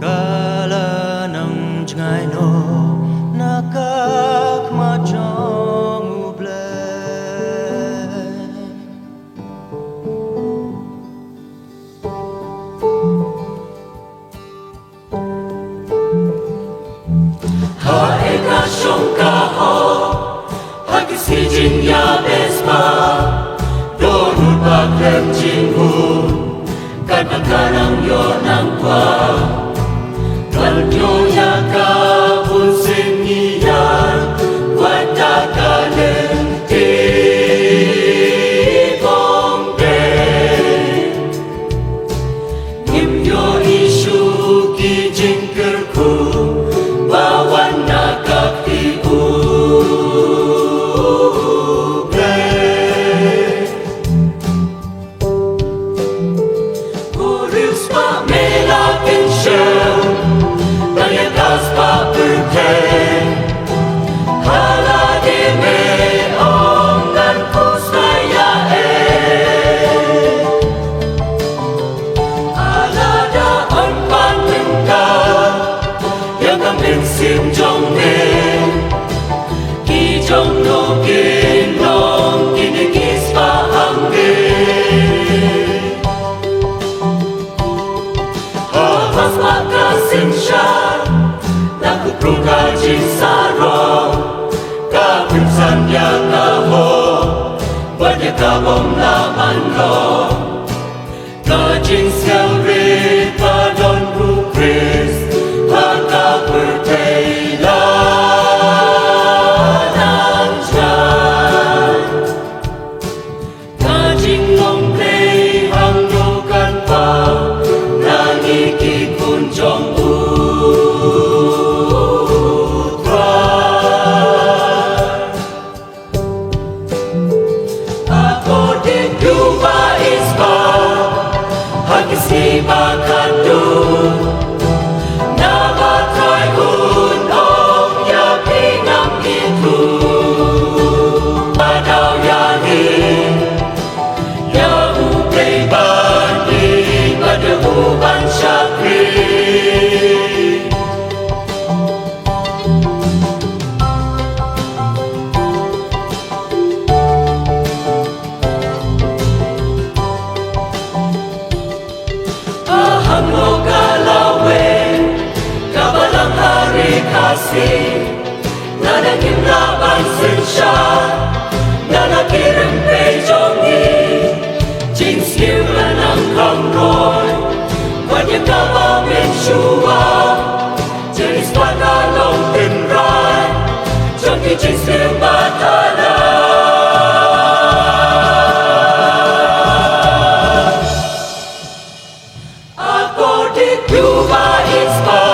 Kala ng ngay no nakakmachong ublay Hae ka siyong kaho Hagisijin ya bespa Donut bakrem jinghu Kadang-kadang yon ang kwa Kalyo ya ka punsin iyan Wadakanin tibongbe Nimyo isu kijingkerku Bawan nakakti ubre Kurius pa melakin siya Banyakas pa berken Halade me ongan kusaya Alada on panengka Yang kambing sim jong me Ki jong no kinong Kinikis pa hangge Habas makasin siya Nakupruka jinsaro Kapimsan niya kaho Banyak kabong naman ko Kajinsel rin padon bukris Hakapertela ng dyan Kajing longplay hangdukan pa Nangikikunjong Hagisiba kadu Nabatroy unong yapingang itu Padaw yahin Yahuday banding Madahuban syakri Hanglo galawe Kabalang hari kasih Nanakim laban sensya Nanakirim pejongi Jins kiulan ang kamroy Banyak kaba mensyua Jenis pakalong tinray Jangki jins kiulan batala Cuba is far.